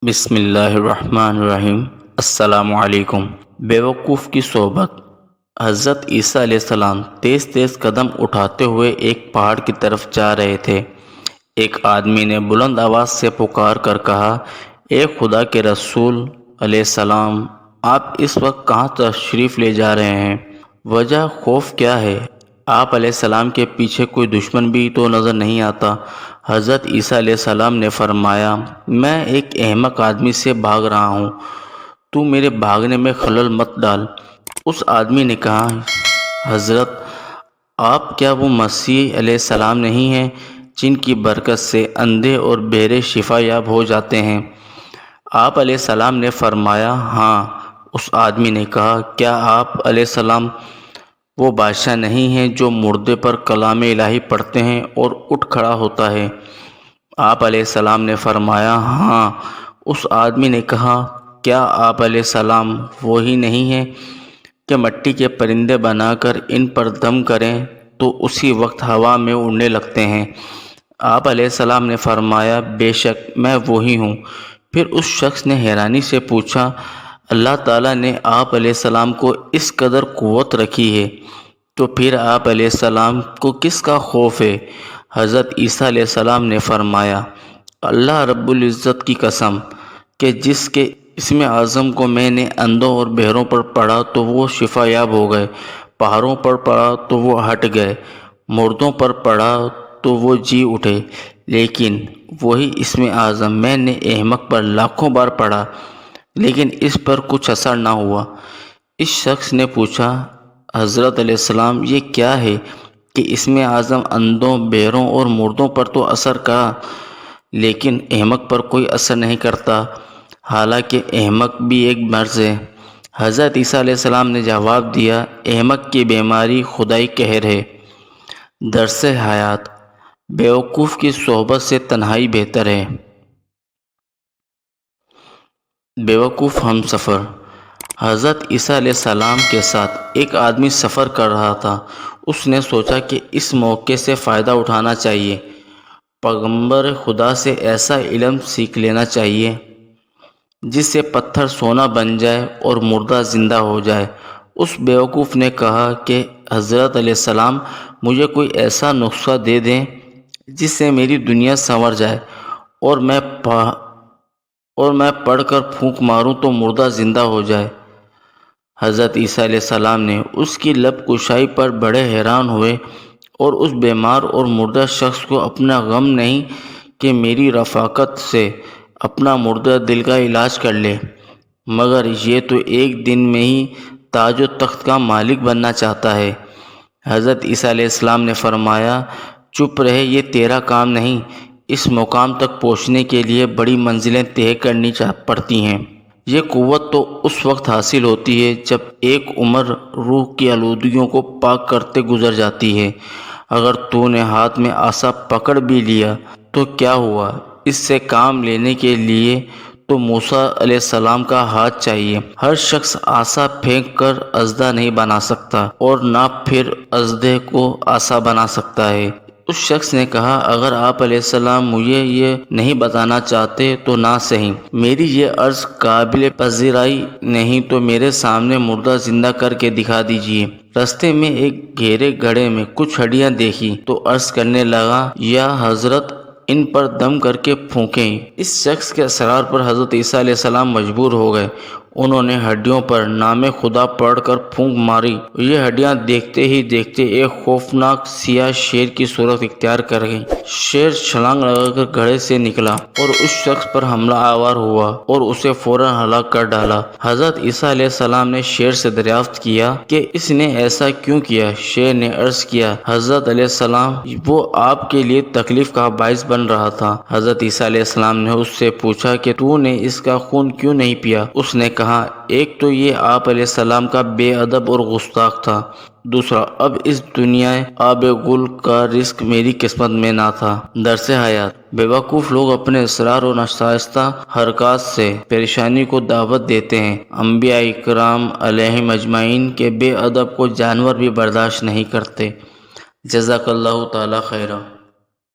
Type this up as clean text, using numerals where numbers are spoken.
بسم اللہ الرحمن الرحیم۔ السلام علیکم۔ بیوقوف کی صحبت۔ حضرت عیسیٰ علیہ السلام تیز تیز قدم اٹھاتے ہوئے ایک پہاڑ کی طرف جا رہے تھے۔ ایک آدمی نے بلند آواز سے پکار کر کہا، اے خدا کے رسول علیہ السلام، آپ اس وقت کہاں تشریف لے جا رہے ہیں؟ وجہ خوف کیا ہے؟ آپ علیہ السلام کے پیچھے کوئی دشمن بھی تو نظر نہیں آتا۔ حضرت عیسیٰ علیہ السلام نے فرمایا، میں ایک احمق آدمی سے بھاگ رہا ہوں، تو میرے بھاگنے میں خلل مت ڈال۔ اس آدمی نے کہا، حضرت آپ کیا وہ مسیح علیہ السلام نہیں ہیں جن کی برکت سے اندھے اور بہرے شفا یاب ہو جاتے ہیں؟ آپ علیہ السلام نے فرمایا، ہاں۔ اس آدمی نے کہا، کیا آپ علیہ السلام وہ بادشاہ نہیں ہیں جو مردے پر کلام الہی پڑھتے ہیں اور اٹھ کھڑا ہوتا ہے؟ آپ علیہ السلام نے فرمایا، ہاں۔ اس آدمی نے کہا، کیا آپ علیہ السلام وہی نہیں ہیں کہ مٹی کے پرندے بنا کر ان پر دم کریں تو اسی وقت ہوا میں اڑنے لگتے ہیں؟ آپ علیہ السلام نے فرمایا، بے شک میں وہی ہوں۔ پھر اس شخص نے حیرانی سے پوچھا، اللہ تعالیٰ نے آپ علیہ السلام کو اس قدر قوت رکھی ہے تو پھر آپ علیہ السلام کو کس کا خوف ہے؟ حضرت عیسیٰ علیہ السلام نے فرمایا، اللہ رب العزت کی قسم کہ جس کے اسم اعظم کو میں نے اندھوں اور بہروں پر پڑھا تو وہ شفا یاب ہو گئے، پہاڑوں پر پڑھا تو وہ ہٹ گئے، مردوں پر پڑھا تو وہ جی اٹھے، لیکن وہی اسم اعظم میں نے احمق پر لاکھوں بار پڑھا لیکن اس پر کچھ اثر نہ ہوا۔ اس شخص نے پوچھا، حضرت علیہ السلام یہ کیا ہے کہ اسم اعظم اندھوں، بہروں اور مردوں پر تو اثر کرا لیکن احمق پر کوئی اثر نہیں کرتا، حالانکہ احمق بھی ایک مرض ہے؟ حضرت عیسیٰ علیہ السلام نے جواب دیا، احمق کی بیماری خدائی قہر ہے۔ درس حیات۔ بیوقوف کی صحبت سے تنہائی بہتر ہے۔ بیوقوف ہم سفر۔ حضرت عیسیٰ علیہ السلام کے ساتھ ایک آدمی سفر کر رہا تھا۔ اس نے سوچا کہ اس موقع سے فائدہ اٹھانا چاہیے، پیغمبر خدا سے ایسا علم سیکھ لینا چاہیے جس سے پتھر سونا بن جائے اور مردہ زندہ ہو جائے۔ اس بیوقوف نے کہا کہ حضرت علیہ السلام مجھے کوئی ایسا نسخہ دے دیں جس سے میری دنیا سنور جائے اور میں پڑھ کر پھونک ماروں تو مردہ زندہ ہو جائے۔ حضرت عیسیٰ علیہ السلام نے اس کی لب کشائی پر بڑے حیران ہوئے اور اس بیمار اور مردہ شخص کو اپنا غم نہیں کہ میری رفاقت سے اپنا مردہ دل کا علاج کر لے، مگر یہ تو ایک دن میں ہی تاج و تخت کا مالک بننا چاہتا ہے۔ حضرت عیسیٰ علیہ السلام نے فرمایا، چپ رہے، یہ تیرا کام نہیں۔ اس مقام تک پہنچنے کے لیے بڑی منزلیں طے کرنی پڑتی ہیں۔ یہ قوت تو اس وقت حاصل ہوتی ہے جب ایک عمر روح کی آلودگیوں کو پاک کرتے گزر جاتی ہے۔ اگر تو نے ہاتھ میں عصا پکڑ بھی لیا تو کیا ہوا؟ اس سے کام لینے کے لیے تو موسیٰ علیہ السلام کا ہاتھ چاہیے۔ ہر شخص عصا پھینک کر اژدہا نہیں بنا سکتا اور نہ پھر اژدھے کو عصا بنا سکتا ہے۔ اس شخص نے کہا، اگر آپ علیہ السلام مجھے یہ نہیں بتانا چاہتے تو نہ صحیح، میری یہ عرض قابل پذیرائی نہیں تو میرے سامنے مردہ زندہ کر کے دکھا دیجیے۔ راستے میں ایک گہرے گڑھے میں کچھ ہڈیاں دیکھی تو عرض کرنے لگا، یا حضرت ان پر دم کر کے پھونکیں۔ اس شخص کے اصرار پر حضرت عیسیٰ علیہ السلام مجبور ہو گئے۔ انہوں نے ہڈیوں پر نام خدا پڑھ کر پھونک ماری۔ یہ ہڈیاں دیکھتے ہی دیکھتے ایک خوفناک سیاہ شیر کی صورت اختیار کر گئیں۔ شیر چھلانگ لگا کر گڑھے سے نکلا اور اس شخص پر حملہ آور ہوا اور اسے فوراً ہلاک کر ڈالا۔ حضرت عیسیٰ علیہ السلام نے شیر سے دریافت کیا کہ اس نے ایسا کیوں کیا؟ شیر نے عرض کیا، حضرت علیہ السلام وہ آپ کے لیے تکلیف کا باعث بن رہا تھا۔ حضرت عیسیٰ علیہ السلام نے اس سے پوچھا کہ تو نے اس کا خون کیوں نہیں پیا؟ اس نے کہا، ایک تو یہ آپ علیہ السلام کا بے ادب اور گستاخ تھا، دوسرا اب اس دنیا آب گل کا رزق میری قسمت میں نہ تھا۔ درس حیات۔ بیوقوف لوگ اپنے اسرار اور ناشائستہ حرکات سے پریشانی کو دعوت دیتے ہیں۔ انبیاء کرام علیہم اجمعین کے بے ادب کو جانور بھی برداشت نہیں کرتے۔ جزاک اللہ تعالی خیرا۔